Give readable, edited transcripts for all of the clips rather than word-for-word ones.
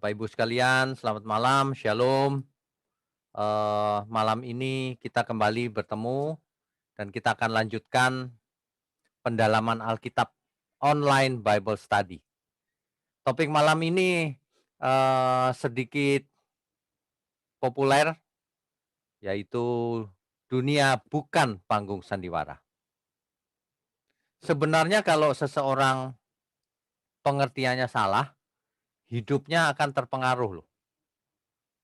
Bapak Ibu sekalian, selamat malam, shalom. Malam ini kita kembali bertemu dan kita akan lanjutkan pendalaman Alkitab online Bible Study. Topik malam ini sedikit populer, yaitu dunia bukan panggung sandiwara. Sebenarnya kalau seseorang pengertiannya salah, hidupnya akan terpengaruh loh.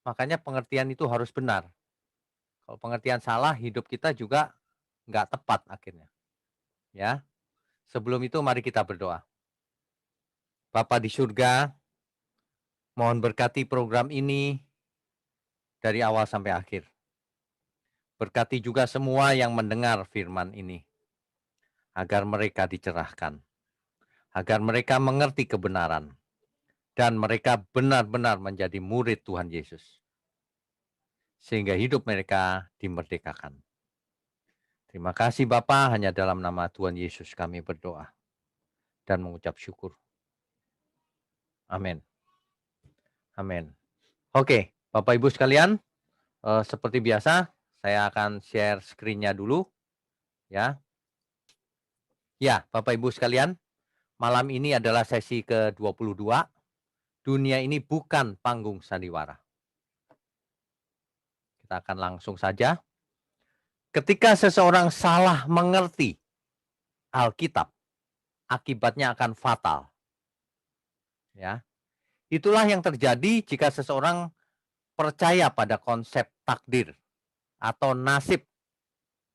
Makanya pengertian itu harus benar. Kalau pengertian salah, hidup kita juga nggak tepat akhirnya. Ya, sebelum itu mari kita berdoa. Bapa di surga, mohon berkati program ini dari awal sampai akhir. Berkati juga semua yang mendengar firman ini, agar mereka dicerahkan, agar mereka mengerti kebenaran, dan mereka benar-benar menjadi murid Tuhan Yesus, sehingga hidup mereka dimerdekakan. Terima kasih Bapa, hanya dalam nama Tuhan Yesus kami berdoa dan mengucap syukur. Amin. Amin. Oke, Bapak Ibu sekalian, seperti biasa, saya akan share screen-nya dulu, ya. Ya, Bapak Ibu sekalian, malam ini adalah sesi ke-22, dunia ini bukan panggung sandiwara. Kita akan langsung saja. Ketika seseorang salah mengerti Alkitab, akibatnya akan fatal. Ya, itulah yang terjadi jika seseorang percaya pada konsep takdir atau nasib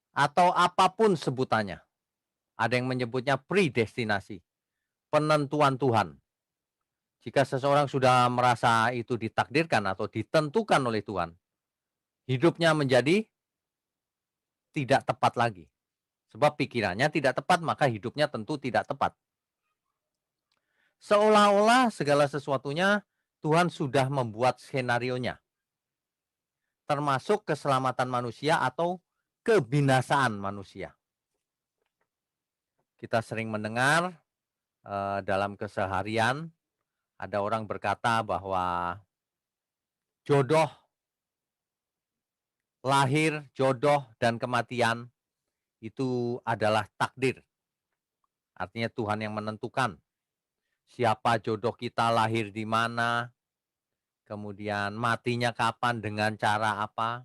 atau apapun sebutannya. Ada yang menyebutnya predestinasi, penentuan Tuhan. Jika seseorang sudah merasa itu ditakdirkan atau ditentukan oleh Tuhan, hidupnya menjadi tidak tepat lagi. Sebab pikirannya tidak tepat, maka hidupnya tentu tidak tepat. Seolah-olah segala sesuatunya Tuhan sudah membuat skenarionya, termasuk keselamatan manusia atau kebinasaan manusia. Kita sering mendengar dalam keseharian ada orang berkata bahwa jodoh, lahir, jodoh, dan kematian itu adalah takdir. Artinya Tuhan yang menentukan siapa jodoh kita lahir di mana, kemudian matinya kapan, dengan cara apa,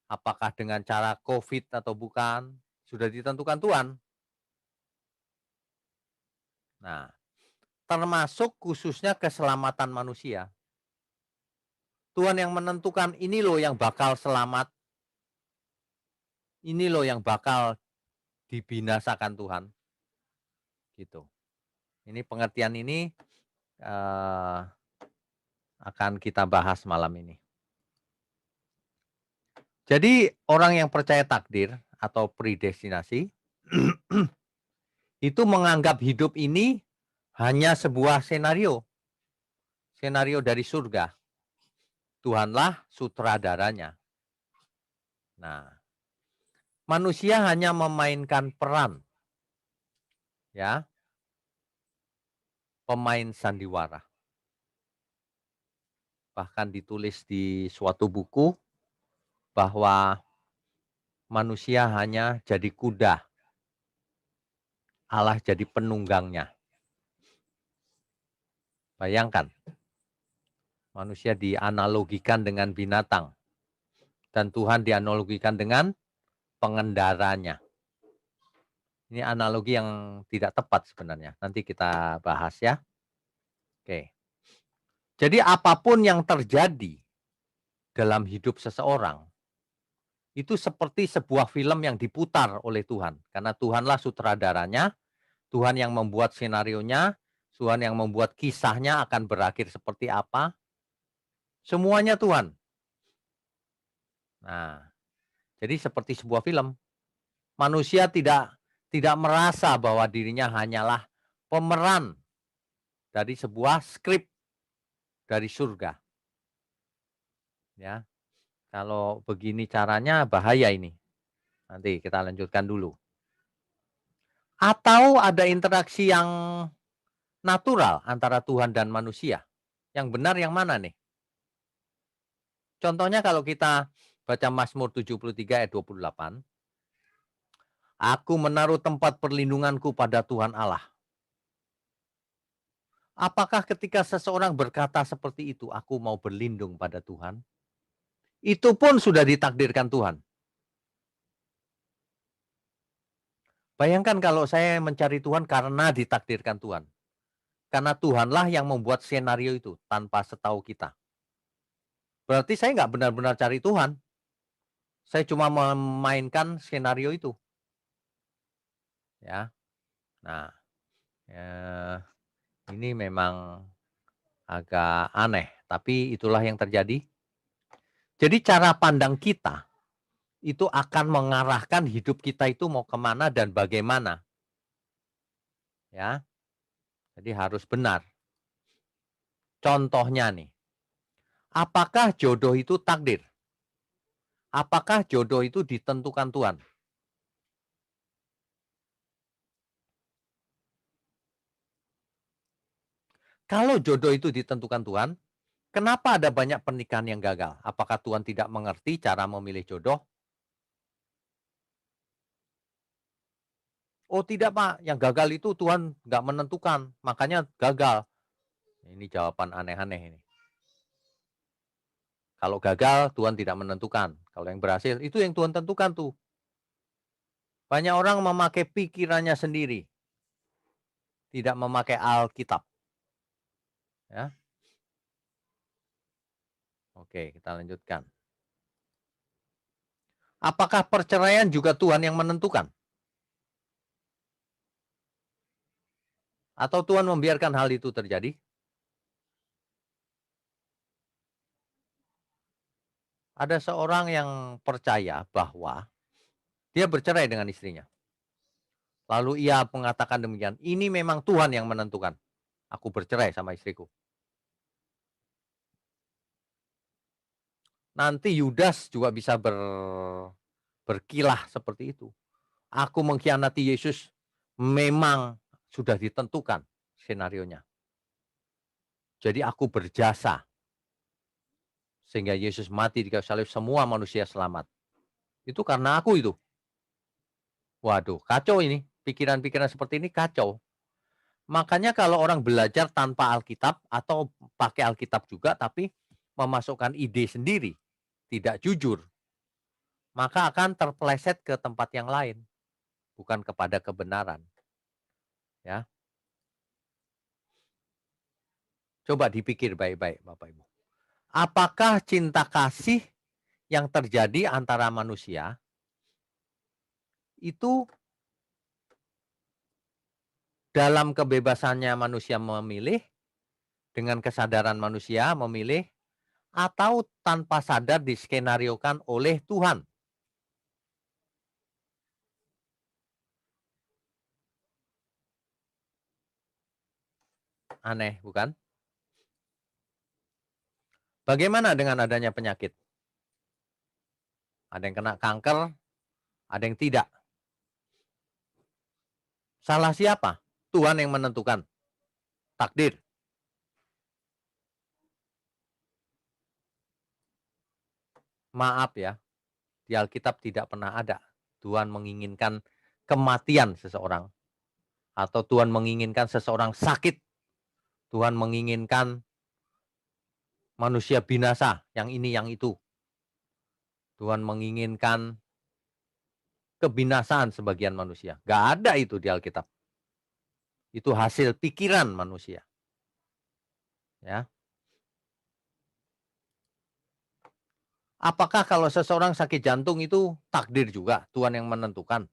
apakah dengan cara COVID atau bukan, sudah ditentukan Tuhan. Nah, termasuk khususnya keselamatan manusia. Tuhan yang menentukan ini loh yang bakal selamat, ini loh yang bakal dibinasakan Tuhan. Gitu. Ini pengertian ini akan kita bahas malam ini. Jadi orang yang percaya takdir atau predestinasi itu menganggap hidup ini hanya sebuah senario. Senario dari surga. Tuhanlah sutradaranya. Nah, manusia hanya memainkan peran, ya, pemain sandiwara. Bahkan ditulis di suatu buku bahwa manusia hanya jadi kuda, Allah jadi penunggangnya. Bayangkan, manusia dianalogikan dengan binatang dan Tuhan dianalogikan dengan pengendaranya. Ini analogi yang tidak tepat sebenarnya. Nanti kita bahas ya. Oke. Jadi apapun yang terjadi dalam hidup seseorang itu seperti sebuah film yang diputar oleh Tuhan. Karena Tuhanlah sutradaranya, Tuhan yang membuat senarionya, Tuhan yang membuat kisahnya akan berakhir seperti apa. Semuanya Tuhan. Nah, jadi seperti sebuah film. Manusia tidak merasa bahwa dirinya hanyalah pemeran dari sebuah skrip dari surga. Ya, kalau begini caranya bahaya ini. Nanti kita lanjutkan dulu. Atau ada interaksi yang natural antara Tuhan dan manusia. Yang benar yang mana nih? Contohnya kalau kita baca Mazmur 73 ayat 28, "Aku menaruh tempat perlindunganku pada Tuhan Allah." Apakah ketika seseorang berkata seperti itu, "Aku mau berlindung pada Tuhan," itu pun sudah ditakdirkan Tuhan. Bayangkan kalau saya mencari Tuhan karena ditakdirkan Tuhan. Karena Tuhanlah yang membuat skenario itu tanpa setahu kita. Berarti saya nggak benar-benar cari Tuhan. Saya cuma memainkan skenario itu, ya. Nah, eee, ini memang agak aneh, tapi itulah yang terjadi. Jadi cara pandang kita itu akan mengarahkan hidup kita itu mau kemana dan bagaimana, ya. Jadi harus benar. Contohnya nih, apakah jodoh itu takdir? Apakah jodoh itu ditentukan Tuhan? Kalau jodoh itu ditentukan Tuhan, kenapa ada banyak pernikahan yang gagal? Apakah Tuhan tidak mengerti cara memilih jodoh? Oh tidak Pak, yang gagal itu Tuhan nggak menentukan, makanya gagal. Ini jawaban aneh-aneh ini. Kalau gagal Tuhan tidak menentukan, kalau yang berhasil itu yang Tuhan tentukan tuh. Banyak orang memakai pikirannya sendiri, tidak memakai Alkitab. Ya, oke kita lanjutkan. Apakah perceraian juga Tuhan yang menentukan? Atau Tuhan membiarkan hal itu terjadi? Ada seorang yang percaya bahwa dia bercerai dengan istrinya. Lalu ia mengatakan demikian, ini memang Tuhan yang menentukan. Aku bercerai sama istriku. Nanti Yudas juga bisa berkilah seperti itu. Aku mengkhianati Yesus memang sudah ditentukan skenarionya. Jadi aku berjasa sehingga Yesus mati di kayu salib semua manusia selamat. Itu karena aku itu. Waduh, kacau ini. Pikiran-pikiran seperti ini kacau. Makanya kalau orang belajar tanpa Alkitab atau pakai Alkitab juga tapi memasukkan ide sendiri, tidak jujur, maka akan terpeleset ke tempat yang lain, bukan kepada kebenaran, ya. Coba dipikir baik-baik Bapak Ibu. Apakah cinta kasih yang terjadi antara manusia itu dalam kebebasannya manusia memilih, dengan kesadaran manusia memilih, atau tanpa sadar diskenariokan oleh Tuhan? Aneh, bukan? Bagaimana dengan adanya penyakit? Ada yang kena kanker, ada yang tidak. Salah siapa? Tuhan yang menentukan. Takdir. Maaf ya, di Alkitab tidak pernah ada Tuhan menginginkan kematian seseorang atau Tuhan menginginkan seseorang sakit. Tuhan menginginkan manusia binasa, yang ini yang itu. Tuhan menginginkan kebinasaan sebagian manusia. Gak ada itu di Alkitab. Itu hasil pikiran manusia, ya. Apakah kalau seseorang sakit jantung itu takdir juga Tuhan yang menentukan?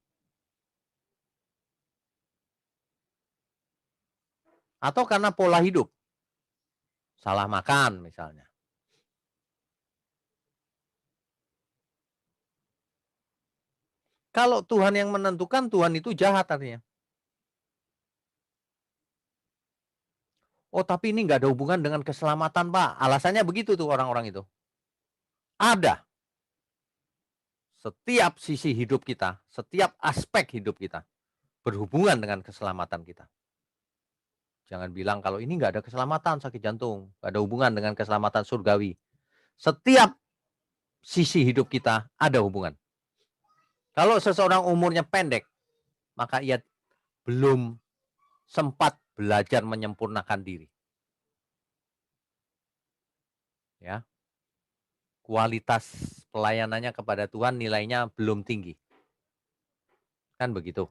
Atau karena pola hidup, salah makan misalnya. Kalau Tuhan yang menentukan, Tuhan itu jahat artinya. Oh tapi ini nggak ada hubungan dengan keselamatan Pak. Alasannya begitu tuh orang-orang itu. Ada. Setiap sisi hidup kita, setiap aspek hidup kita berhubungan dengan keselamatan kita. Jangan bilang kalau ini nggak ada keselamatan sakit jantung, nggak ada hubungan dengan keselamatan surgawi. Setiap sisi hidup kita ada hubungan. Kalau seseorang umurnya pendek, maka ia belum sempat belajar menyempurnakan diri. Ya, kualitas pelayanannya kepada Tuhan nilainya belum tinggi. Kan begitu.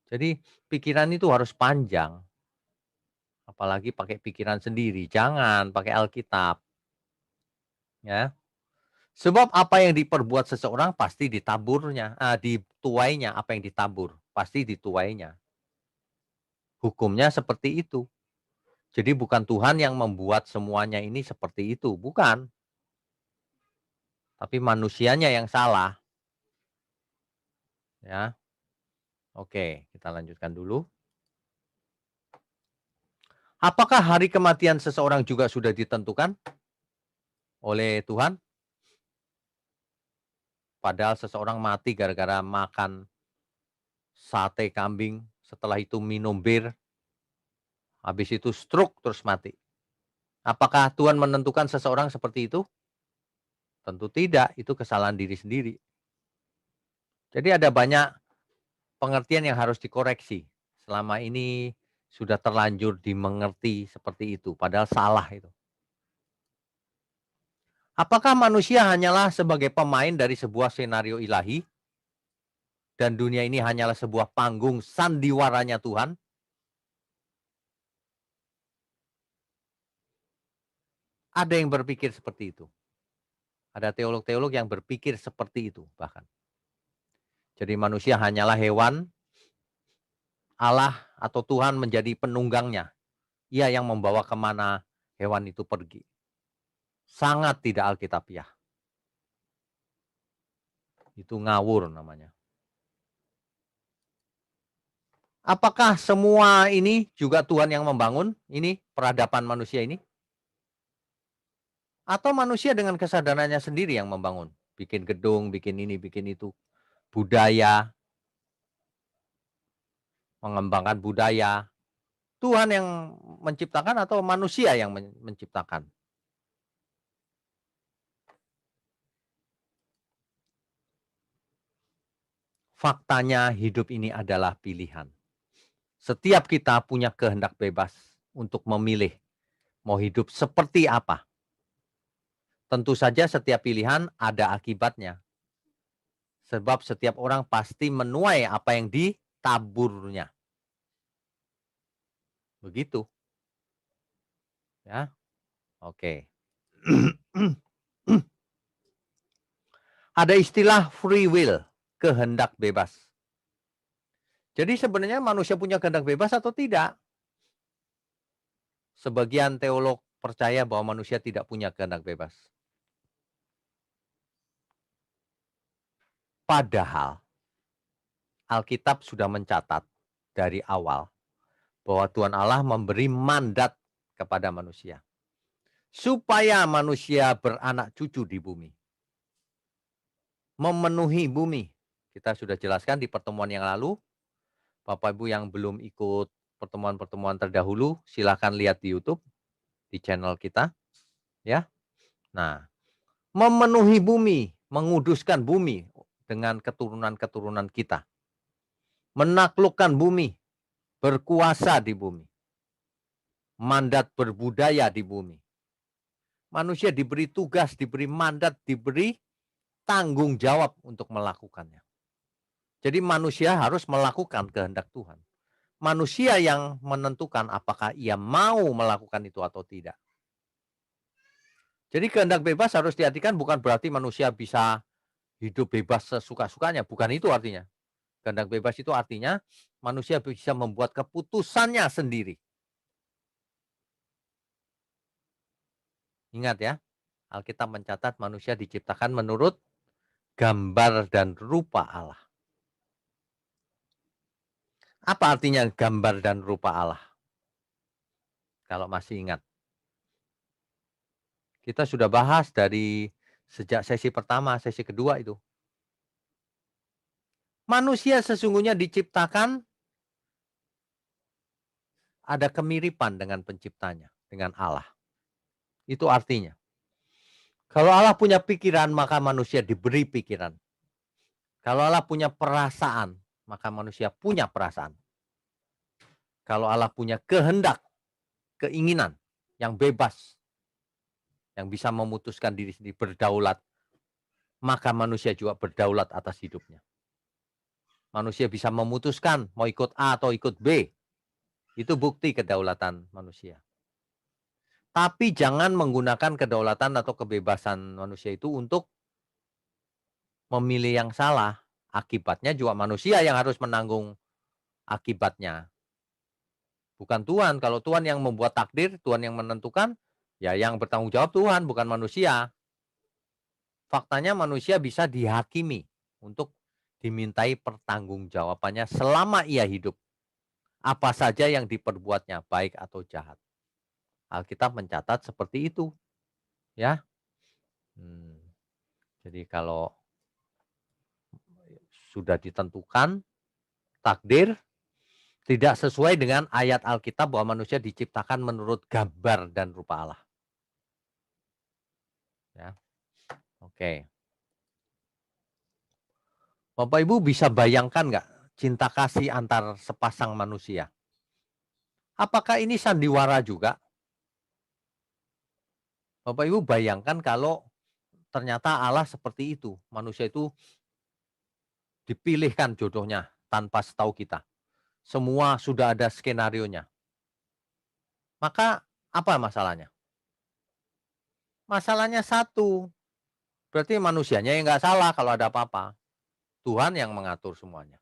Jadi pikiran itu harus panjang. Apalagi pakai pikiran sendiri, jangan pakai Alkitab. Ya. Sebab apa yang diperbuat seseorang pasti ditaburnya, dituainya, apa yang ditabur, pasti dituainya. Hukumnya seperti itu. Jadi bukan Tuhan yang membuat semuanya ini seperti itu, bukan. Tapi manusianya yang salah. Ya. Oke, kita lanjutkan dulu. Apakah hari kematian seseorang juga sudah ditentukan oleh Tuhan? Padahal seseorang mati gara-gara makan sate kambing, setelah itu minum bir, habis itu stroke terus mati. Apakah Tuhan menentukan seseorang seperti itu? Tentu tidak, itu kesalahan diri sendiri. Jadi ada banyak pengertian yang harus dikoreksi. Selama ini sudah terlanjur dimengerti seperti itu, padahal salah itu. Apakah manusia hanyalah sebagai pemain dari sebuah senario ilahi? Dan dunia ini hanyalah sebuah panggung sandiwaranya Tuhan? Ada yang berpikir seperti itu. Ada teolog-teolog yang berpikir seperti itu bahkan. Jadi manusia hanyalah hewan, Allah atau Tuhan menjadi penunggangnya. Ia yang membawa kemana hewan itu pergi. Sangat tidak alkitabiah. Itu ngawur namanya. Apakah semua ini juga Tuhan yang membangun? Ini peradaban manusia ini? Atau manusia dengan kesadarannya sendiri yang membangun? Bikin gedung, bikin ini, bikin itu. Budaya, mengembangkan budaya. Tuhan yang menciptakan atau manusia yang menciptakan? Faktanya hidup ini adalah pilihan. Setiap kita punya kehendak bebas untuk memilih mau hidup seperti apa. Tentu saja setiap pilihan ada akibatnya. Sebab setiap orang pasti menuai apa yang ditaburnya. Begitu. Ya. Oke. Ada istilah free will, kehendak bebas. Jadi sebenarnya manusia punya kehendak bebas atau tidak? Sebagian teolog percaya bahwa manusia tidak punya kehendak bebas. Padahal Alkitab sudah mencatat dari awal bahwa Tuhan Allah memberi mandat kepada manusia supaya manusia beranak cucu di bumi, memenuhi bumi. Kita sudah jelaskan di pertemuan yang lalu. Bapak Ibu yang belum ikut pertemuan-pertemuan terdahulu, silakan lihat di YouTube, di channel kita, ya. Nah, memenuhi bumi, menguduskan bumi dengan keturunan-keturunan kita, menaklukkan bumi, berkuasa di bumi, mandat berbudaya di bumi. Manusia diberi tugas, diberi mandat, diberi tanggung jawab untuk melakukannya. Jadi manusia harus melakukan kehendak Tuhan. Manusia yang menentukan apakah ia mau melakukan itu atau tidak. Jadi kehendak bebas harus diartikan bukan berarti manusia bisa hidup bebas sesuka-sukanya. Bukan itu artinya. Kehendak bebas itu artinya manusia bisa membuat keputusannya sendiri. Ingat ya, Alkitab mencatat manusia diciptakan menurut gambar dan rupa Allah. Apa artinya gambar dan rupa Allah? Kalau masih ingat. Kita sudah bahas dari sejak sesi pertama, sesi kedua itu. Manusia sesungguhnya diciptakan ada kemiripan dengan penciptanya, dengan Allah. Itu artinya. Kalau Allah punya pikiran, maka manusia diberi pikiran. Kalau Allah punya perasaan, maka manusia punya perasaan. Kalau Allah punya kehendak, keinginan yang bebas, yang bisa memutuskan diri sendiri berdaulat, maka manusia juga berdaulat atas hidupnya. Manusia bisa memutuskan mau ikut A atau ikut B. Itu bukti kedaulatan manusia. Tapi jangan menggunakan kedaulatan atau kebebasan manusia itu untuk memilih yang salah. Akibatnya juga manusia yang harus menanggung akibatnya. Bukan Tuhan. Kalau Tuhan yang membuat takdir, Tuhan yang menentukan, ya yang bertanggung jawab Tuhan, bukan manusia. Faktanya manusia bisa dihakimi untuk dimintai pertanggungjawabannya selama ia hidup. Apa saja yang diperbuatnya, baik atau jahat. Alkitab mencatat seperti itu, ya. Jadi kalau sudah ditentukan takdir tidak sesuai dengan ayat Alkitab bahwa manusia diciptakan menurut gambar dan rupa Allah. Ya, oke. Bapak Ibu bisa bayangkan nggak cinta kasih antar sepasang manusia? Apakah ini sandiwara juga? Bapak Ibu bayangkan kalau ternyata Allah seperti itu. Manusia itu dipilihkan jodohnya tanpa setahu kita. Semua sudah ada skenarionya. Maka apa masalahnya? Masalahnya satu, berarti manusianya yang nggak salah kalau ada apa-apa. Tuhan yang mengatur semuanya.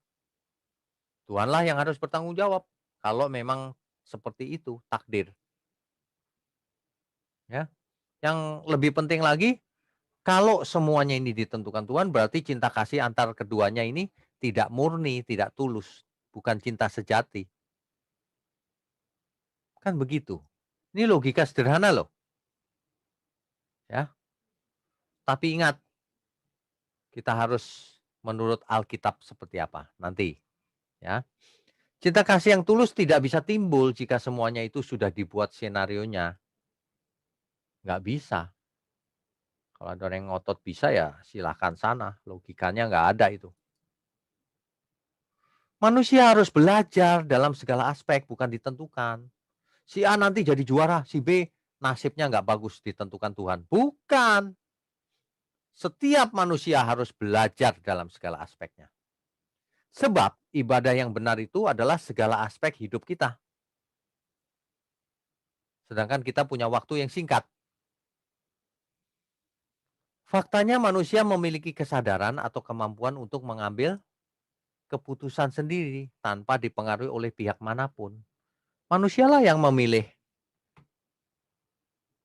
Tuhanlah yang harus bertanggung jawab kalau memang seperti itu takdir. Ya. Yang lebih penting lagi, kalau semuanya ini ditentukan Tuhan, berarti cinta kasih antar keduanya ini tidak murni, tidak tulus, bukan cinta sejati. Kan begitu. Ini logika sederhana loh. Ya. Tapi ingat, kita harus menurut Alkitab seperti apa nanti. Ya. Cinta kasih yang tulus tidak bisa timbul jika semuanya itu sudah dibuat skenarionya. Nggak bisa. Kalau ada orang yang ngotot bisa ya silahkan sana. Logikanya nggak ada itu. Manusia harus belajar dalam segala aspek, bukan ditentukan. Si A nanti jadi juara, si B nasibnya nggak bagus ditentukan Tuhan. Bukan. Setiap manusia harus belajar dalam segala aspeknya. Sebab ibadah yang benar itu adalah segala aspek hidup kita. Sedangkan kita punya waktu yang singkat. Faktanya manusia memiliki kesadaran atau kemampuan untuk mengambil keputusan sendiri tanpa dipengaruhi oleh pihak manapun. Manusialah yang memilih.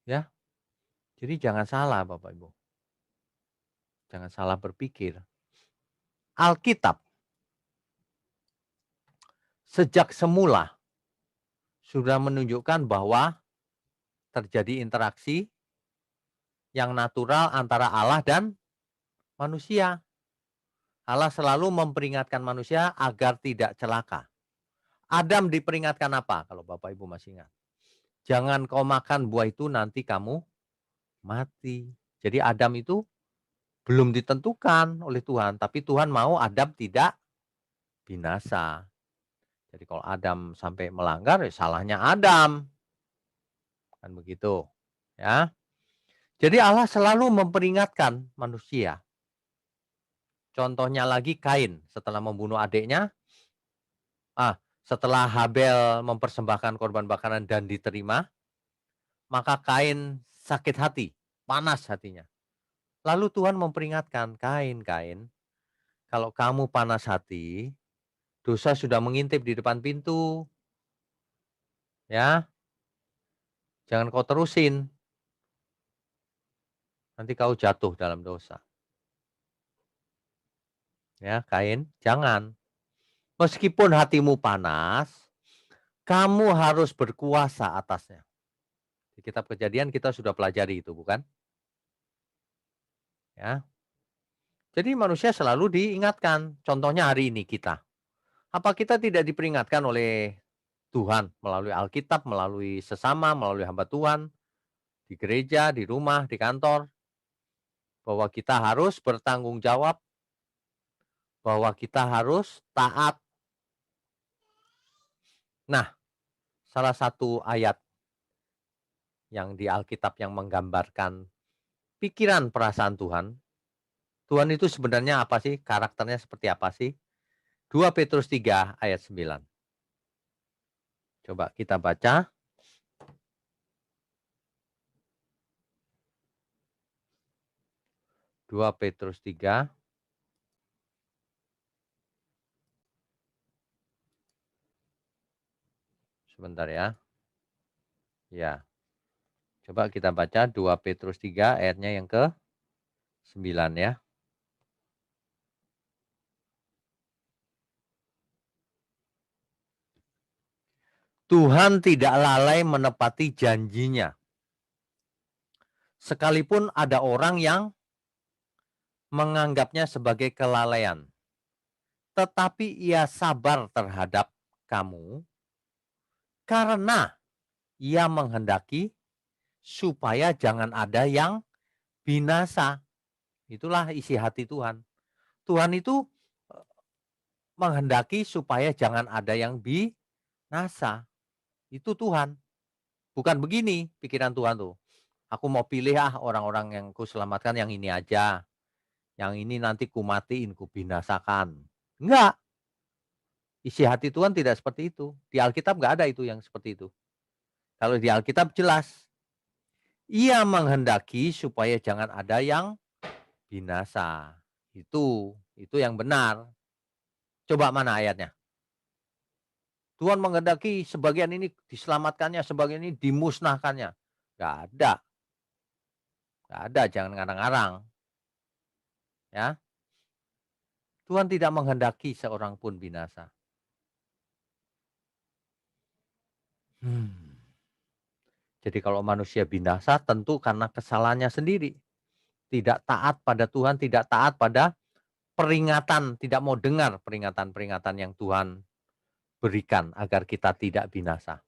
Ya, jadi jangan salah Bapak Ibu. Jangan salah berpikir. Alkitab sejak semula sudah menunjukkan bahwa terjadi interaksi yang natural antara Allah dan manusia. Allah selalu memperingatkan manusia agar tidak celaka. Adam diperingatkan apa? Kalau Bapak Ibu masih ingat. Jangan kau makan buah itu nanti kamu mati. Jadi Adam itu belum ditentukan oleh Tuhan, tapi Tuhan mau Adam tidak binasa. Jadi kalau Adam sampai melanggar, ya salahnya Adam. Kan begitu. Ya. Jadi Allah selalu memperingatkan manusia. Contohnya lagi Kain setelah membunuh adiknya, setelah Habel mempersembahkan korban bakaran dan diterima, maka Kain sakit hati, panas hatinya. Lalu Tuhan memperingatkan, Kain, kalau kamu panas hati, dosa sudah mengintip di depan pintu. Ya, jangan kau terusin. Nanti kau jatuh dalam dosa. Ya, Kain, jangan. Meskipun hatimu panas, kamu harus berkuasa atasnya. Di kitab Kejadian kita sudah pelajari itu, bukan? Ya. Jadi manusia selalu diingatkan. Contohnya hari ini kita. Apa kita tidak diperingatkan oleh Tuhan melalui Alkitab, melalui sesama, melalui hamba Tuhan, di gereja, di rumah, di kantor, bahwa kita harus bertanggung jawab, bahwa kita harus taat. Nah, salah satu ayat yang di Alkitab yang menggambarkan pikiran perasaan Tuhan, Tuhan itu sebenarnya apa sih? Karakternya seperti apa sih? 2 Petrus 3 ayat 9. Coba kita baca. 2 Petrus 3. Sebentar ya. Ya. Coba kita baca 2 Petrus 3 ayatnya yang ke-9 ya. Tuhan tidak lalai menepati janjinya. Sekalipun ada orang yang menganggapnya sebagai kelalaian. Tetapi ia sabar terhadap kamu karena ia menghendaki supaya jangan ada yang binasa. Itulah isi hati Tuhan. Tuhan itu menghendaki supaya jangan ada yang binasa. Itu Tuhan. Bukan begini pikiran Tuhan tuh. Aku mau pilih orang-orang yang kuselamatkan yang ini aja. Yang ini nanti kumatiin, kubinasakan. Enggak. Isi hati Tuhan tidak seperti itu. Di Alkitab enggak ada itu yang seperti itu. Kalau di Alkitab jelas. Ia menghendaki supaya jangan ada yang binasa. Itu yang benar. Coba mana ayatnya? Tuhan menghendaki sebagian ini diselamatkannya, sebagian ini dimusnahkannya. Enggak ada. Enggak ada, jangan ngarang-ngarang. Ya. Tuhan tidak menghendaki seorang pun binasa. Jadi kalau manusia binasa tentu karena kesalahannya sendiri. Tidak taat pada Tuhan, tidak taat pada peringatan, tidak mau dengar peringatan-peringatan yang Tuhan berikan agar kita tidak binasa.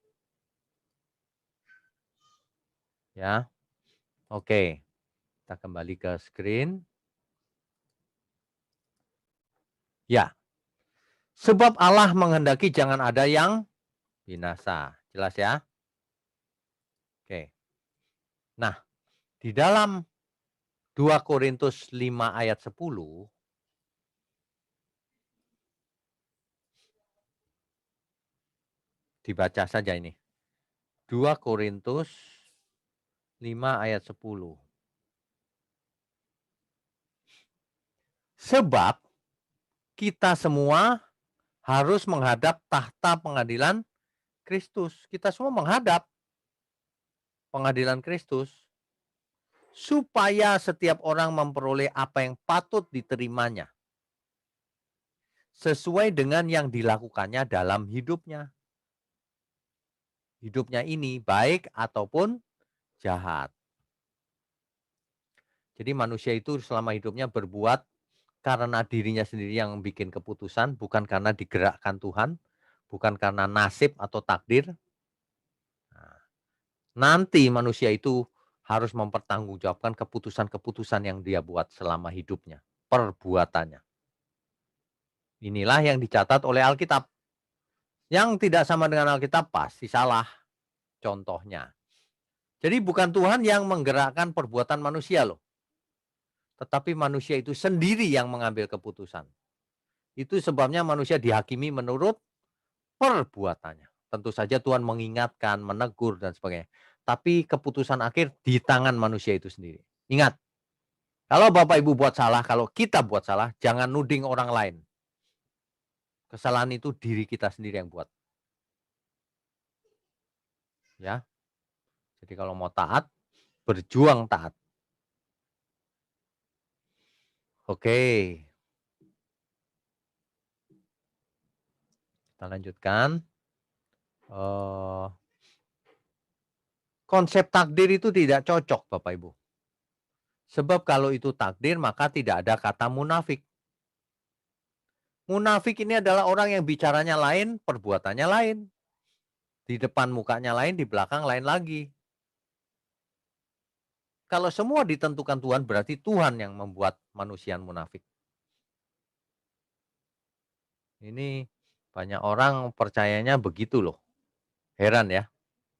Ya. Oke. Kita kembali ke screen. Ya. Sebab Allah menghendaki jangan ada yang binasa. Jelas ya? Oke. Nah, di dalam 2 Korintus 5 ayat 10 dibaca saja ini. 2 Korintus 5 ayat 10. Sebab kita semua harus menghadap tahta pengadilan Kristus. Kita semua menghadap pengadilan Kristus supaya setiap orang memperoleh apa yang patut diterimanya sesuai dengan yang dilakukannya dalam hidupnya. Hidupnya ini baik ataupun jahat. Jadi manusia itu selama hidupnya berbuat karena dirinya sendiri yang bikin keputusan, bukan karena digerakkan Tuhan, bukan karena nasib atau takdir. Nah, nanti manusia itu harus mempertanggungjawabkan keputusan-keputusan yang dia buat selama hidupnya, perbuatannya. Inilah yang dicatat oleh Alkitab. Yang tidak sama dengan Alkitab pasti salah. Contohnya. Jadi bukan Tuhan yang menggerakkan perbuatan manusia loh. Tetapi manusia itu sendiri yang mengambil keputusan. Itu sebabnya manusia dihakimi menurut perbuatannya. Tentu saja Tuhan mengingatkan, menegur dan sebagainya. Tapi keputusan akhir di tangan manusia itu sendiri. Ingat, kalau Bapak Ibu buat salah, kalau kita buat salah, jangan nuding orang lain. Kesalahan itu diri kita sendiri yang buat. Ya. Jadi kalau mau taat, berjuang taat. Oke. Kita lanjutkan. Konsep takdir itu tidak cocok Bapak Ibu. Sebab kalau itu takdir maka tidak ada kata munafik. Munafik ini adalah orang yang bicaranya lain, perbuatannya lain. Di depan mukanya lain, di belakang lain lagi. Kalau semua ditentukan Tuhan, berarti Tuhan yang membuat manusia munafik. Ini banyak orang percayanya begitu loh. Heran ya.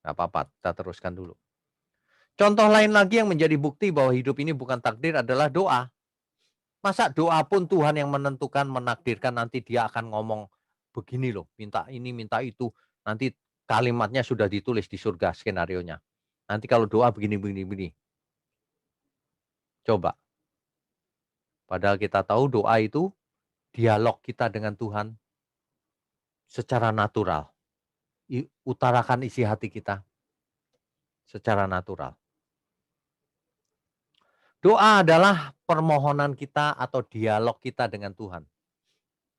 Nggak apa-apa, kita teruskan dulu. Contoh lain lagi yang menjadi bukti bahwa hidup ini bukan takdir adalah doa. Masa doa pun Tuhan yang menentukan, menakdirkan, nanti dia akan ngomong begini loh, minta ini, minta itu. Nanti kalimatnya sudah ditulis di surga skenarionya. Nanti kalau doa begini, begini, begini. Coba. Padahal kita tahu doa itu dialog kita dengan Tuhan secara natural. Utarakan isi hati kita secara natural. Doa adalah permohonan kita atau dialog kita dengan Tuhan.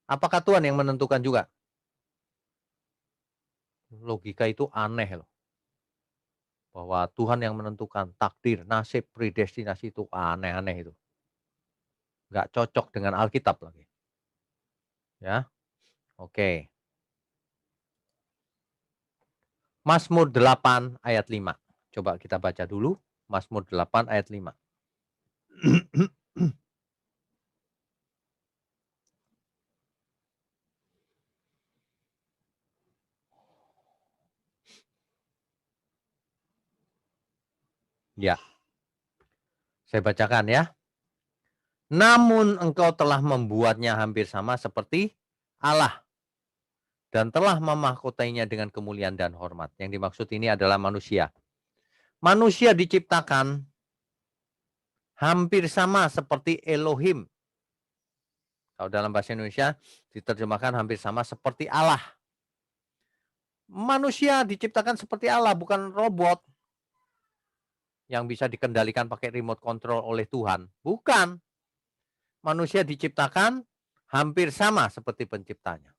Apakah Tuhan yang menentukan juga? Logika itu aneh loh. Bahwa Tuhan yang menentukan takdir, nasib, predestinasi itu aneh-aneh itu. Nggak cocok dengan Alkitab lagi. Ya, oke. Mazmur 8 ayat 5. Coba kita baca dulu. Mazmur 8 ayat 5. Ya, saya bacakan ya. Namun engkau telah membuatnya hampir sama seperti Allah dan telah memahkotainya dengan kemuliaan dan hormat. Yang dimaksud ini adalah manusia. Manusia diciptakan hampir sama seperti Elohim. Kalau dalam bahasa Indonesia diterjemahkan hampir sama seperti Allah. Manusia diciptakan seperti Allah, bukan robot yang bisa dikendalikan pakai remote control oleh Tuhan. Bukan. Manusia diciptakan hampir sama seperti penciptanya.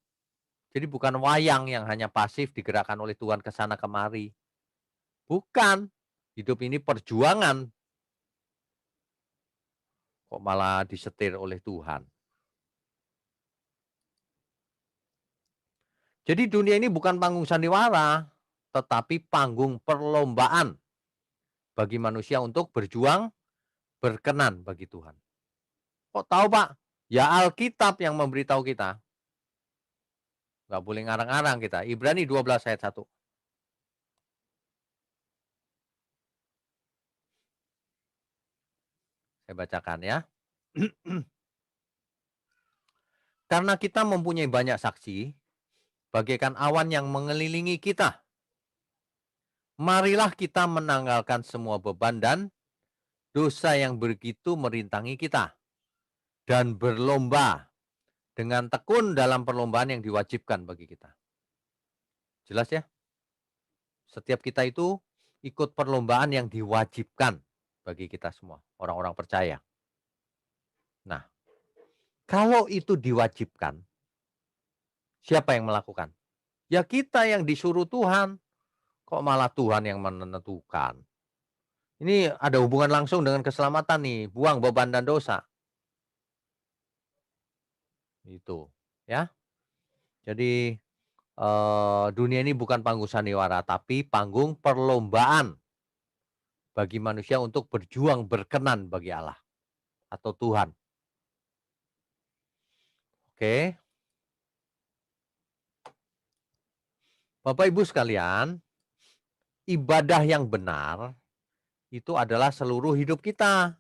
Jadi bukan wayang yang hanya pasif digerakkan oleh Tuhan ke sana kemari. Bukan. Hidup ini perjuangan. Kok malah disetir oleh Tuhan. Jadi dunia ini bukan panggung sandiwara, tetapi panggung perlombaan bagi manusia untuk berjuang berkenan bagi Tuhan. Kok tahu Pak? Ya Alkitab yang memberitahu kita. Nggak boleh ngarang-ngarang kita. Ibrani 12 ayat 1. Saya bacakan ya. Karena kita mempunyai banyak saksi, bagaikan awan yang mengelilingi kita. Marilah kita menanggalkan semua beban dan dosa yang begitu merintangi kita. Dan berlomba dengan tekun dalam perlombaan yang diwajibkan bagi kita. Jelas ya? Setiap kita itu ikut perlombaan yang diwajibkan bagi kita semua, orang-orang percaya. Nah, kalau itu diwajibkan, siapa yang melakukan? Ya kita yang disuruh Tuhan. Kok malah Tuhan yang menentukan? Ini ada hubungan langsung dengan keselamatan nih, buang beban dan dosa. Itu, ya. Jadi dunia ini bukan panggung sandiwara, tapi panggung perlombaan bagi manusia untuk berjuang berkenan bagi Allah atau Tuhan. Oke, Bapak Ibu sekalian, ibadah yang benar itu adalah seluruh hidup kita.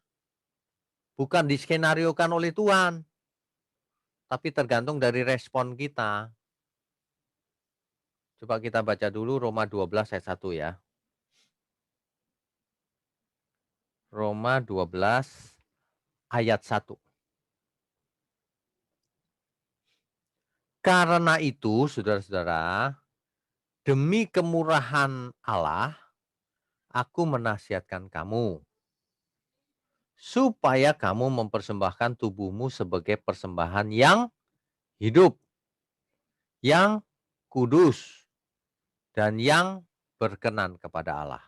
Bukan diskenariokan oleh Tuhan, tapi tergantung dari respon kita. Coba kita baca dulu Roma 12 ayat 1 ya. Roma 12 ayat 1. Karena itu, saudara-saudara, demi kemurahan Allah, aku menasihatkan kamu, supaya kamu mempersembahkan tubuhmu sebagai persembahan yang hidup, yang kudus, dan yang berkenan kepada Allah.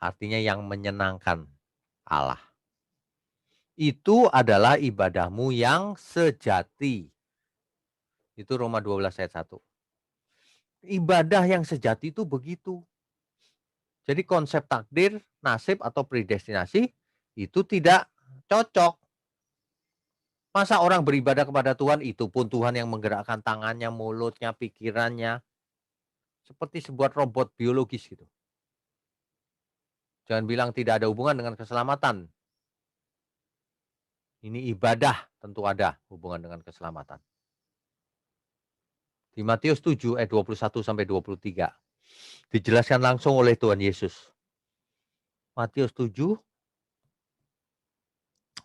Artinya yang menyenangkan Allah. Itu adalah ibadahmu yang sejati. Itu Roma 12 ayat 1. Ibadah yang sejati itu begitu. Jadi konsep takdir, nasib atau predestinasi itu tidak cocok. Masa orang beribadah kepada Tuhan itu pun Tuhan yang menggerakkan tangannya, mulutnya, pikirannya, seperti sebuah robot biologis gitu. Jangan bilang tidak ada hubungan dengan keselamatan. Ini ibadah tentu ada hubungan dengan keselamatan. Di Matius 7 ayat 21 sampai 23 dijelaskan langsung oleh Tuhan Yesus. Matius 7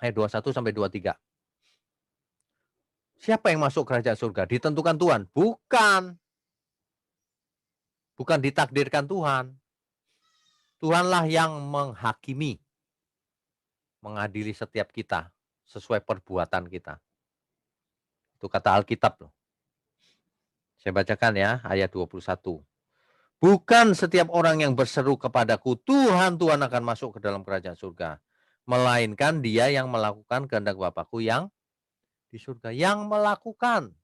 ayat 21 sampai 23. Siapa yang masuk kerajaan surga? Ditentukan Tuhan? Bukan. Bukan ditakdirkan Tuhan. Tuhanlah yang menghakimi, mengadili setiap kita sesuai perbuatan kita. Itu kata Alkitab loh. Saya bacakan ya ayat 21. Bukan setiap orang yang berseru kepadaku, Tuhan, Tuhan akan masuk ke dalam kerajaan surga. Melainkan dia yang melakukan kehendak Bapakku yang di surga. Yang melakukan.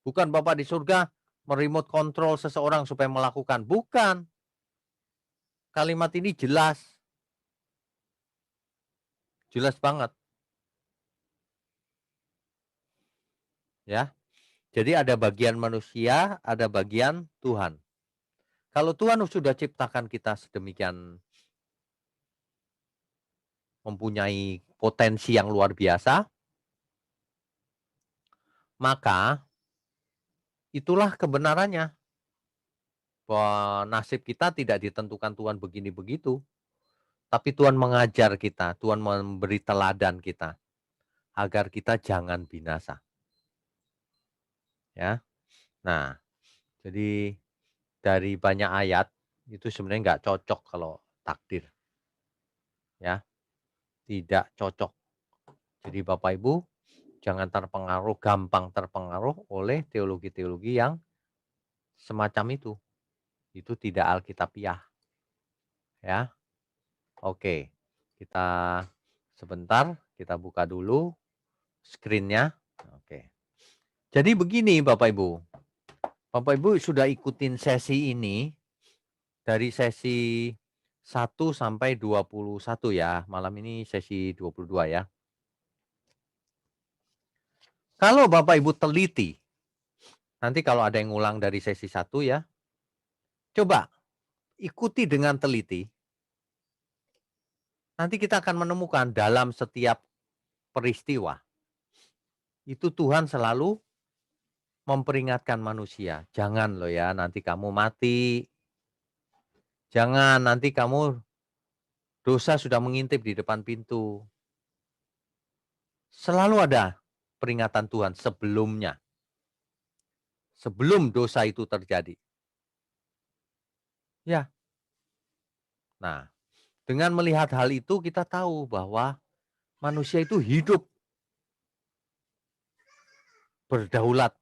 Bukan Bapak di surga meremote control seseorang supaya melakukan. Bukan. Kalimat ini jelas. Jelas banget. Ya. Jadi ada bagian manusia, ada bagian Tuhan. Kalau Tuhan sudah ciptakan kita sedemikian mempunyai potensi yang luar biasa, maka itulah kebenarannya. Bahwa nasib kita tidak ditentukan Tuhan begini begitu, tapi Tuhan mengajar kita, Tuhan memberi teladan kita agar kita jangan binasa. Ya. Nah, jadi dari banyak ayat itu sebenarnya nggak cocok kalau takdir. Ya, tidak cocok. Jadi Bapak Ibu jangan terpengaruh, gampang terpengaruh oleh teologi-teologi yang semacam itu. Itu tidak alkitabiah. Ya. Oke. Kita sebentar, kita buka dulu screen-nya. Oke. Jadi begini Bapak Ibu. Bapak Ibu sudah ikutin sesi ini dari sesi 1 sampai 21 ya. Malam ini sesi 22 ya. Kalau Bapak Ibu teliti, nanti kalau ada yang ngulang dari sesi 1 ya, coba ikuti dengan teliti. Nanti kita akan menemukan dalam setiap peristiwa, itu Tuhan selalu memperingatkan manusia, "Jangan loh ya, nanti kamu mati. Jangan, nanti kamu dosa sudah mengintip di depan pintu." Selalu ada peringatan Tuhan sebelumnya, sebelum dosa itu terjadi. Ya. Nah, dengan melihat hal itu kita tahu bahwa manusia itu hidup berdaulat,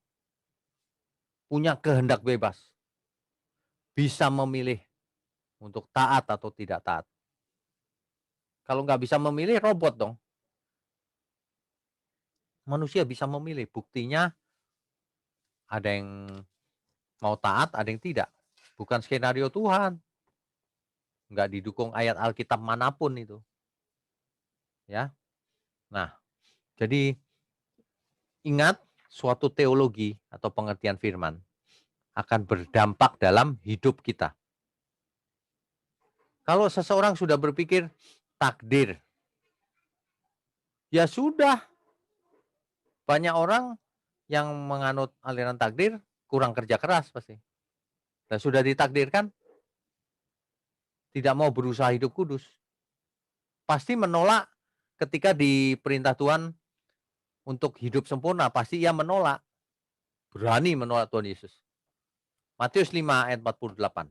punya kehendak bebas, bisa memilih untuk taat atau tidak taat. Kalau nggak bisa memilih, robot dong. Manusia bisa memilih, buktinya ada yang mau taat, ada yang tidak. Bukan skenario Tuhan, nggak didukung ayat Alkitab manapun itu. Ya. Nah, jadi ingat suatu teologi atau pengertian firman akan berdampak dalam hidup kita. Kalau seseorang sudah berpikir takdir, ya sudah. Banyak orang yang menganut aliran takdir kurang kerja keras pasti. Dan sudah ditakdirkan tidak mau berusaha hidup kudus. Pasti menolak ketika diperintah Tuhan untuk hidup sempurna, pasti ia menolak. Berani menolak Tuhan Yesus. Matius 5 ayat 48.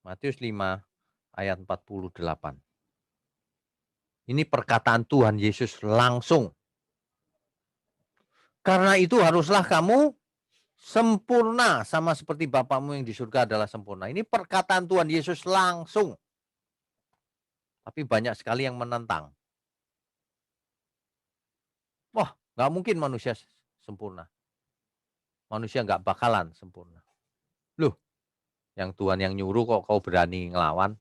Matius 5 ayat 48. Ini perkataan Tuhan Yesus langsung. Karena itu haruslah kamu sempurna sama seperti Bapakmu yang di surga adalah sempurna. Ini perkataan Tuhan Yesus langsung. Tapi banyak sekali yang menentang. Wah, nggak mungkin manusia sempurna. Manusia nggak bakalan sempurna. Loh, yang Tuhan yang nyuruh kok kau berani ngelawan?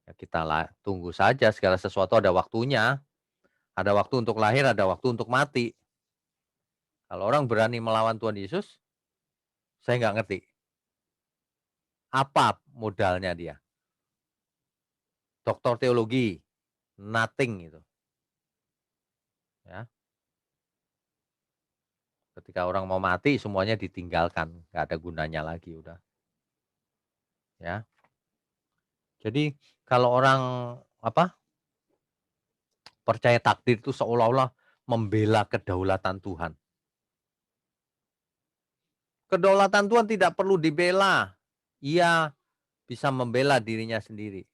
Ya kita tunggu saja, segala sesuatu ada waktunya. Ada waktu untuk lahir, ada waktu untuk mati. Kalau orang berani melawan Tuhan Yesus, saya nggak ngerti. Apa modalnya dia? Doktor teologi, nothing itu. Ya, ketika orang mau mati semuanya ditinggalkan, nggak ada gunanya lagi udah. Ya, jadi kalau orang apa percaya takdir itu seolah-olah membela kedaulatan Tuhan. Kedaulatan Tuhan tidak perlu dibela. Ia bisa membela dirinya sendiri.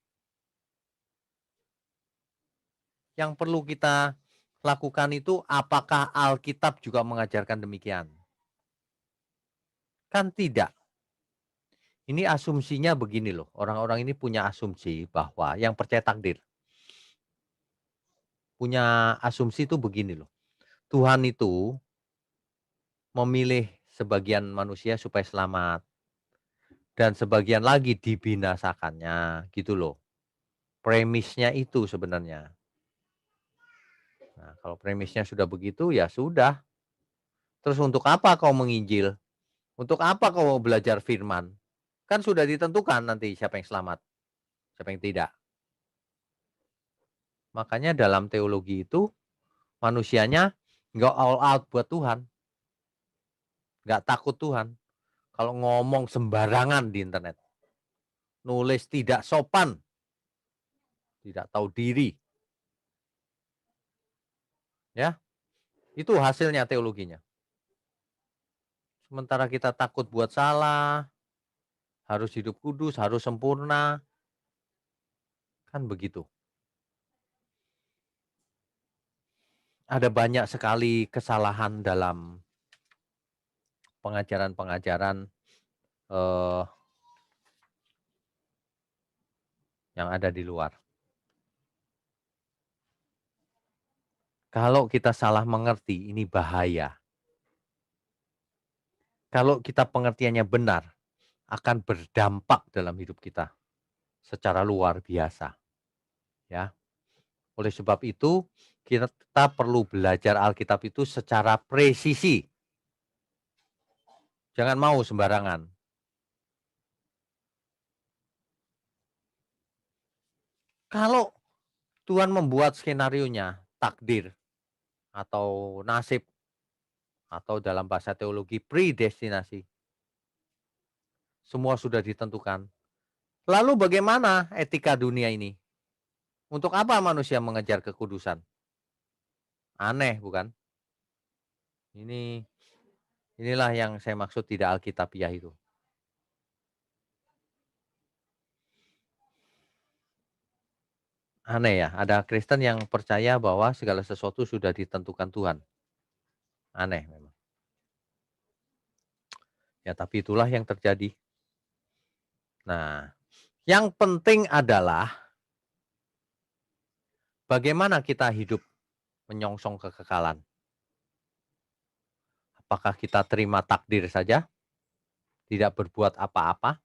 Yang perlu kita lakukan itu apakah Alkitab juga mengajarkan demikian? Kan tidak. Ini asumsinya begini loh, orang-orang ini punya asumsi bahwa yang percaya takdir, punya asumsi itu begini loh, Tuhan itu memilih sebagian manusia supaya selamat dan sebagian lagi dibinasakannya, gitu loh. Premisnya itu sebenarnya. Nah, kalau premisnya sudah begitu, ya sudah. Terus untuk apa kau menginjil? Untuk apa kau belajar firman? Kan sudah ditentukan nanti siapa yang selamat, siapa yang tidak. Makanya dalam teologi itu manusianya nggak all out buat Tuhan, nggak takut Tuhan. Kalau ngomong sembarangan di internet, nulis tidak sopan, tidak tahu diri, ya itu hasilnya teologinya. Sementara kita takut buat salah, harus hidup kudus, harus sempurna, kan begitu. Ada banyak sekali kesalahan dalam pengajaran-pengajaran eh, yang ada di luar. Kalau kita salah mengerti, ini bahaya. Kalau kita pengertiannya benar, akan berdampak dalam hidup kita secara luar biasa, ya. Oleh sebab itu, kita perlu belajar Alkitab itu secara presisi. Jangan mau sembarangan. Kalau Tuhan membuat skenarionya, takdir atau nasib atau dalam bahasa teologi predestinasi, semua sudah ditentukan. Lalu bagaimana etika dunia ini? Untuk apa manusia mengejar kekudusan? Aneh bukan? Inilah yang saya maksud tidak alkitabiah itu. Aneh ya, ada Kristen yang percaya bahwa segala sesuatu sudah ditentukan Tuhan. Aneh memang. Ya tapi itulah yang terjadi. Nah, yang penting adalah bagaimana kita hidup menyongsong kekekalan. Apakah kita terima takdir saja, tidak berbuat apa-apa,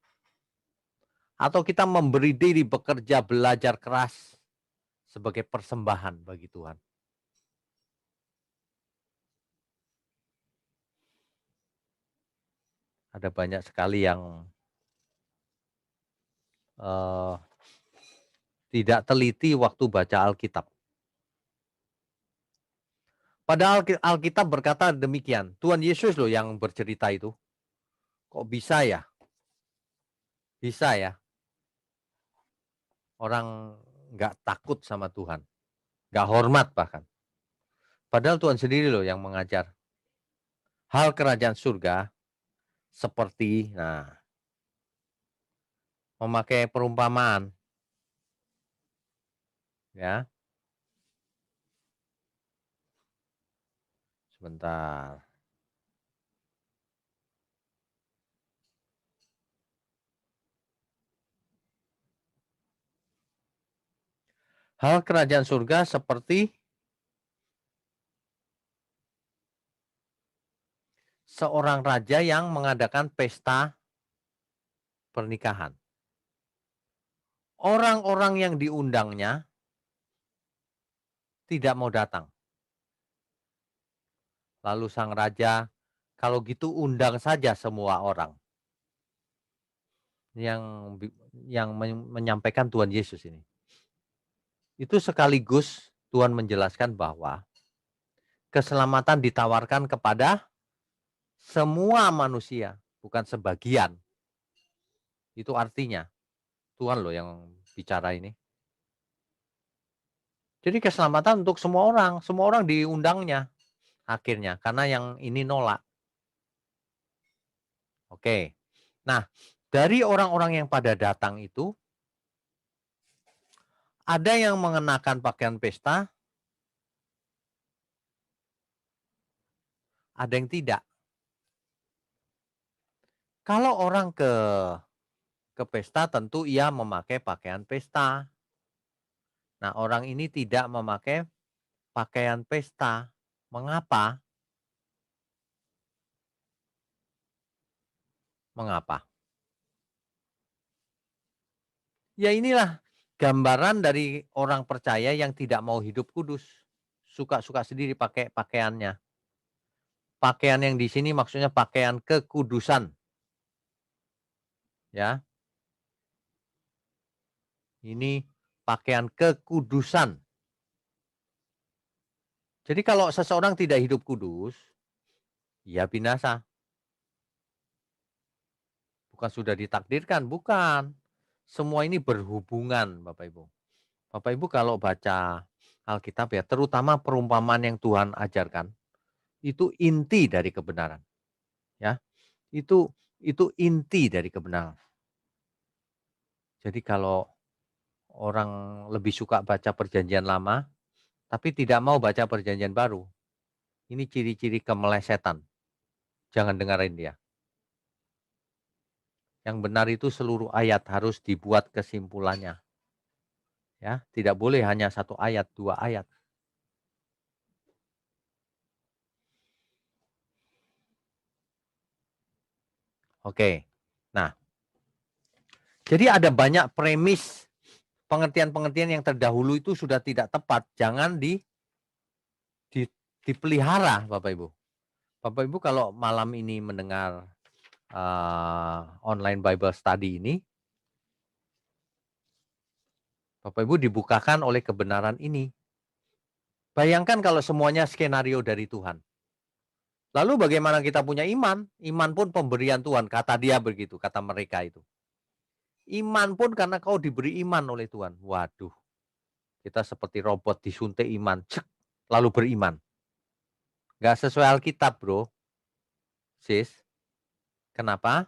atau kita memberi diri bekerja belajar keras sebagai persembahan bagi Tuhan. Ada banyak sekali yang uh, tidak teliti waktu baca Alkitab. Padahal Alkitab berkata demikian. Tuhan Yesus loh yang bercerita itu. Kok bisa ya? Bisa ya. Orang nggak takut sama Tuhan. Nggak hormat bahkan. Padahal Tuhan sendiri loh yang mengajar. Hal kerajaan surga seperti, memakai perumpamaan. Ya, sebentar. Hal kerajaan surga seperti seorang raja yang mengadakan pesta pernikahan. Orang-orang yang diundangnya tidak mau datang. Lalu sang raja, kalau gitu undang saja semua orang yang menyampaikan Tuhan Yesus ini. Itu sekaligus Tuhan menjelaskan bahwa keselamatan ditawarkan kepada semua manusia, bukan sebagian. Itu artinya Tuhan loh yang bicara ini. Jadi keselamatan untuk semua orang diundangnya akhirnya karena yang ini nolak. Oke. Nah, dari orang-orang yang pada datang itu ada yang mengenakan pakaian pesta, ada yang tidak. Kalau orang ke pesta tentu ia memakai pakaian pesta. Nah, orang ini tidak memakai pakaian pesta. Mengapa? Mengapa? Ya inilah gambaran dari orang percaya yang tidak mau hidup kudus. Suka-suka sendiri pakai pakaiannya. Pakaian yang di sini maksudnya pakaian kekudusan. Ya, ini pakaian kekudusan. Jadi kalau seseorang tidak hidup kudus, ya binasa. Bukan sudah ditakdirkan, bukan. Semua ini berhubungan, Bapak Ibu. Bapak Ibu kalau baca Alkitab ya, terutama perumpamaan yang Tuhan ajarkan, itu inti dari kebenaran, ya. Itu inti dari kebenaran. Jadi kalau orang lebih suka baca perjanjian lama, tapi tidak mau baca perjanjian baru, ini ciri-ciri kemelesetan. Jangan dengerin dia. Yang benar itu seluruh ayat harus dibuat kesimpulannya. Ya, tidak boleh hanya satu ayat, dua ayat. Oke. Nah, jadi ada banyak premis pengertian-pengertian yang terdahulu itu sudah tidak tepat. Jangan di dipelihara, Bapak Ibu. Bapak Ibu kalau malam ini mendengar online Bible study ini, Bapak Ibu dibukakan oleh kebenaran ini. Bayangkan kalau semuanya skenario dari Tuhan. Lalu bagaimana kita punya iman? Iman pun pemberian Tuhan, kata dia begitu, kata mereka itu. Iman pun karena kau diberi iman oleh Tuhan. Waduh, kita seperti robot disuntik iman, cek, lalu beriman. Gak sesuai Alkitab, bro. Sis. Kenapa?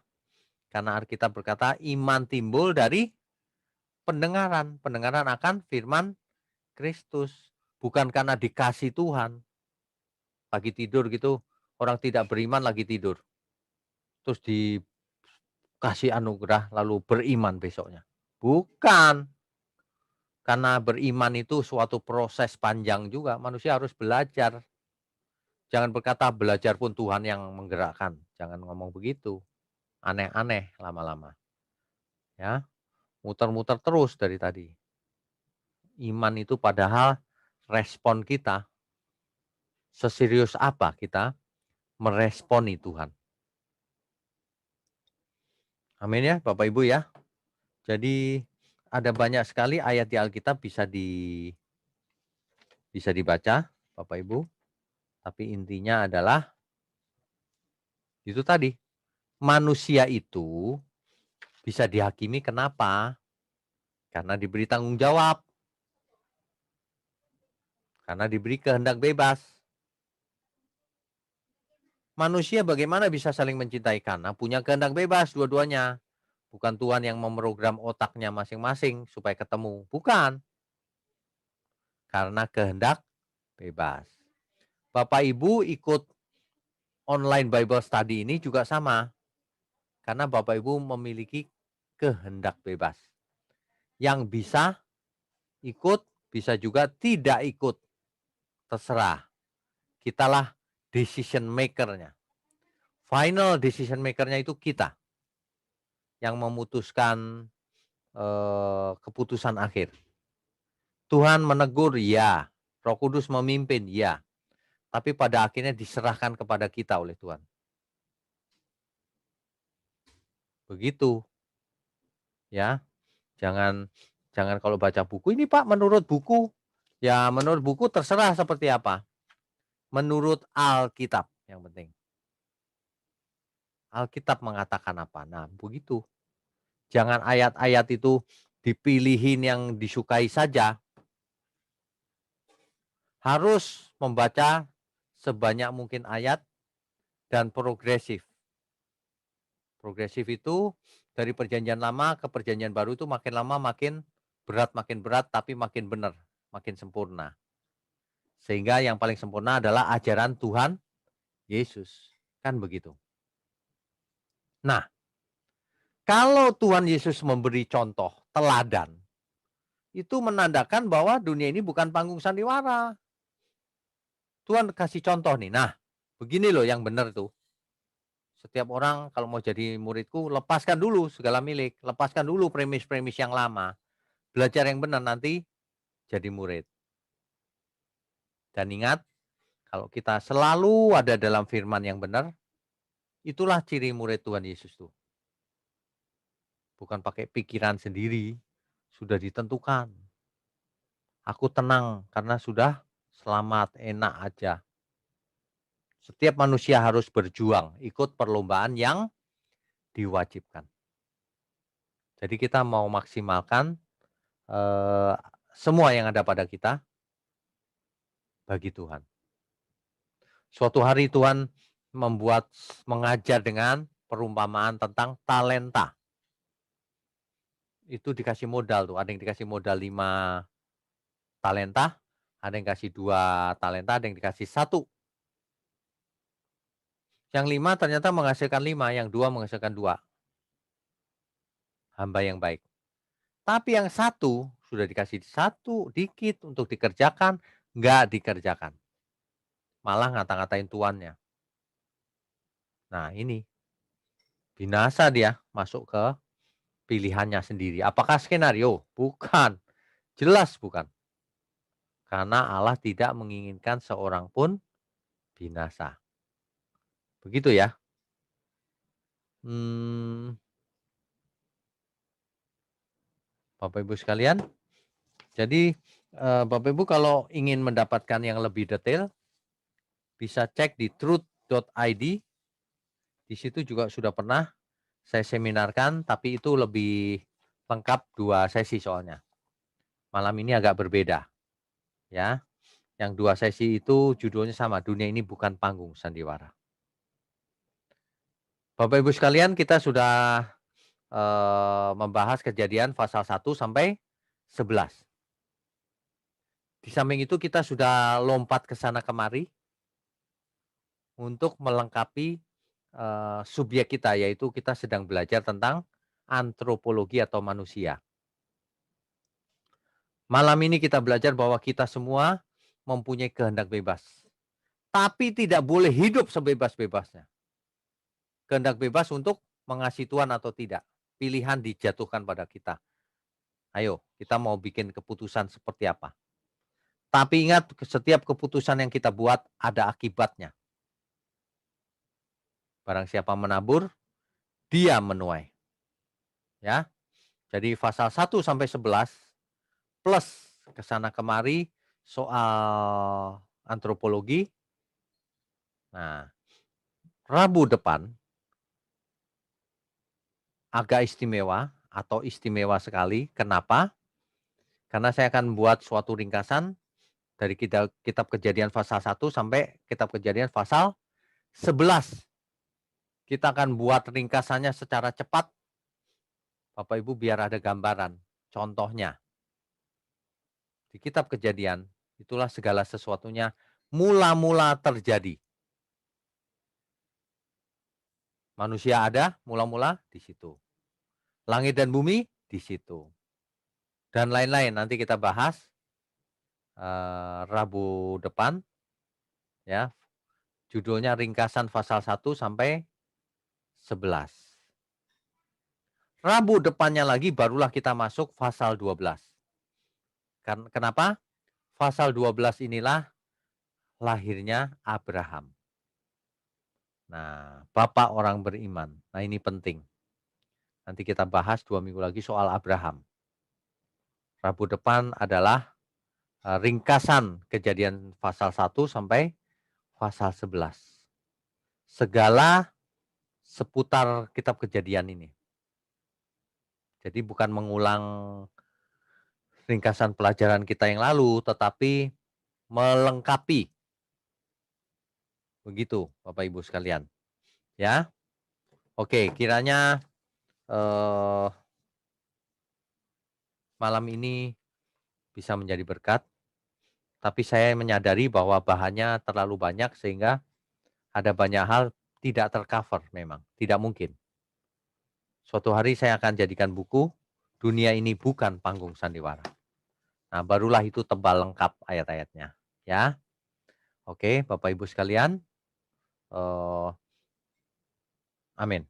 Karena Alkitab berkata iman timbul dari pendengaran. Pendengaran akan firman Kristus. Bukan karena dikasih Tuhan. Lagi tidur gitu, orang tidak beriman lagi tidur. Terus dikasih anugerah lalu beriman besoknya. Bukan. Karena beriman itu suatu proses panjang juga. Manusia harus belajar. Jangan berkata belajar pun Tuhan yang menggerakkan. Jangan ngomong begitu. Aneh-aneh lama-lama. Ya, muter-muter terus dari tadi. Iman itu padahal respon kita. Seserius apa kita meresponi Tuhan. Amin ya Bapak Ibu ya. Jadi ada banyak sekali ayat di Alkitab bisa dibaca Bapak Ibu. Tapi intinya adalah itu tadi. Manusia itu bisa dihakimi kenapa? Karena diberi tanggung jawab. Karena diberi kehendak bebas. Manusia bagaimana bisa saling mencintai? Karena punya kehendak bebas dua-duanya. Bukan Tuhan yang memprogram otaknya masing-masing supaya ketemu. Bukan. Karena kehendak bebas. Bapak Ibu ikut online Bible study ini juga sama. Karena Bapak Ibu memiliki kehendak bebas. Yang bisa ikut, bisa juga tidak ikut. Terserah. Kitalah decision maker-nya. Final decision maker-nya itu kita yang memutuskan keputusan akhir. Tuhan menegur, ya. Roh Kudus memimpin, ya. Tapi pada akhirnya diserahkan kepada kita oleh Tuhan. Begitu, ya. Jangan jangan kalau baca buku, ini Pak menurut buku. Ya menurut buku terserah seperti apa. Menurut Alkitab yang penting. Alkitab mengatakan apa? Nah, begitu. Jangan ayat-ayat itu dipilihin yang disukai saja. Harus membaca sebanyak mungkin ayat dan progresif. Progresif itu dari perjanjian lama ke perjanjian baru itu makin lama makin berat, tapi makin benar, makin sempurna. Sehingga yang paling sempurna adalah ajaran Tuhan Yesus. Kan begitu. Nah, kalau Tuhan Yesus memberi contoh, teladan, itu menandakan bahwa dunia ini bukan panggung sandiwara. Tuhan kasih contoh nih. Nah, begini loh yang benar tuh. Setiap orang kalau mau jadi muridku, lepaskan dulu segala milik, lepaskan dulu premis-premis yang lama. Belajar yang benar nanti jadi murid. Dan ingat, kalau kita selalu ada dalam firman yang benar, itulah ciri murid Tuhan Yesus tuh. Bukan pakai pikiran sendiri, sudah ditentukan. Aku tenang karena sudah selamat, enak aja. Setiap manusia harus berjuang, ikut perlombaan yang diwajibkan. Jadi kita mau maksimalkan eh, semua yang ada pada kita bagi Tuhan. Suatu hari Tuhan mengajar dengan perumpamaan tentang talenta. Itu dikasih modal tuh, ada yang dikasih modal 5 talenta, ada yang kasih 2 talenta, ada yang dikasih 1. Yang 5 ternyata menghasilkan 5, yang 2 menghasilkan 2. Hamba yang baik. Tapi yang 1 sudah dikasih 1 dikit untuk dikerjakan, nggak dikerjakan. Malah ngata-ngatain tuannya. Nah ini, binasa dia masuk ke pilihannya sendiri. Apakah skenario? Bukan. Jelas bukan. Karena Allah tidak menginginkan seorang pun binasa. Begitu ya. Bapak Ibu sekalian, jadi Bapak Ibu kalau ingin mendapatkan yang lebih detail, bisa cek di truth.id. Di situ juga sudah pernah saya seminarkan, tapi itu lebih lengkap 2 sesi soalnya. Malam ini agak berbeda, ya. Yang 2 sesi itu judulnya sama, dunia ini bukan panggung sandiwara. Bapak Ibu sekalian, kita sudah membahas Kejadian pasal 1 sampai 11. Di samping itu kita sudah lompat ke sana kemari untuk melengkapi subjek kita, yaitu kita sedang belajar tentang antropologi atau manusia. Malam ini kita belajar bahwa kita semua mempunyai kehendak bebas, tapi tidak boleh hidup sebebas-bebasnya. Kehendak bebas untuk mengasihi Tuhan atau tidak, pilihan dijatuhkan pada kita. Ayo, kita mau bikin keputusan seperti apa. Tapi ingat, setiap keputusan yang kita buat ada akibatnya. Barang siapa menabur, dia menuai. Ya. Jadi pasal 1 sampai 11 plus kesana kemari soal antropologi. Nah, Rabu depan agak istimewa atau istimewa sekali. Kenapa? Karena saya akan buat suatu ringkasan dari kitab Kejadian pasal 1 sampai kitab Kejadian pasal 11. Kita akan buat ringkasannya secara cepat. Bapak Ibu biar ada gambaran. Contohnya, di kitab Kejadian, itulah segala sesuatunya mula-mula terjadi. Manusia ada mula-mula di situ. Langit dan bumi di situ. Dan lain-lain nanti kita bahas Rabu depan, ya. Judulnya ringkasan pasal 1 sampai 11. Rabu depannya lagi barulah kita masuk pasal 12. Kenapa? Pasal 12 inilah lahirnya Abraham. Nah, bapak orang beriman. Nah, ini penting. Nanti kita bahas 2 minggu lagi soal Abraham. Rabu depan adalah ringkasan kejadian pasal 1 sampai pasal 11. Segala seputar kitab kejadian ini. Jadi bukan mengulang ringkasan pelajaran kita yang lalu, tetapi melengkapi. Begitu Bapak Ibu sekalian. Ya. Oke, kiranya malam ini bisa menjadi berkat. Tapi saya menyadari bahwa bahannya terlalu banyak sehingga ada banyak hal tidak tercover memang. Tidak mungkin. Suatu hari saya akan jadikan buku, Dunia Ini Bukan Panggung Sandiwara. Nah, barulah itu tebal lengkap ayat-ayatnya. Ya. Oke, Bapak Ibu sekalian. Amin.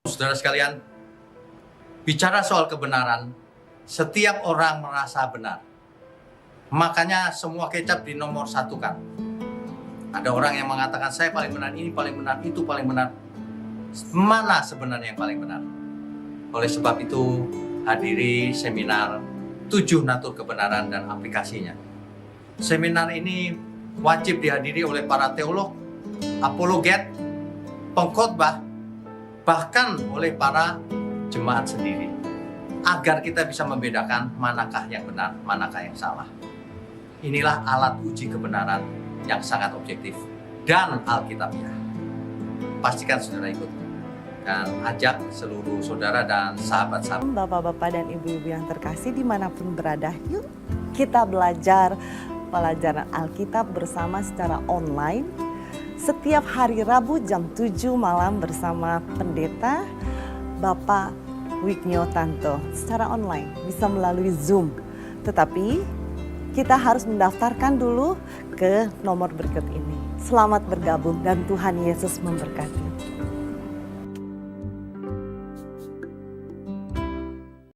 Saudara sekalian, bicara soal kebenaran, setiap orang merasa benar. Makanya semua kecap dinomor satukan. Ada orang yang mengatakan saya paling benar, ini paling benar, itu paling benar. Mana sebenarnya yang paling benar? Oleh sebab itu, hadiri seminar 7 natur kebenaran dan aplikasinya. Seminar ini wajib dihadiri oleh para teolog, apologet, pengkhotbah, bahkan oleh para jemaat sendiri. Agar kita bisa membedakan manakah yang benar, manakah yang salah. Inilah alat uji kebenaran yang sangat objektif dan alkitabiah. Pastikan saudara ikut dan ajak seluruh saudara dan sahabat-sahabat. Bapak-bapak dan ibu-ibu yang terkasih dimanapun berada, yuk kita belajar pelajaran Alkitab bersama secara online setiap hari Rabu jam 7 malam bersama pendeta Bapak Wiknyo Tanto secara online, bisa melalui Zoom. Tetapi kita harus mendaftarkan dulu ke nomor berikut ini. Selamat bergabung dan Tuhan Yesus memberkati.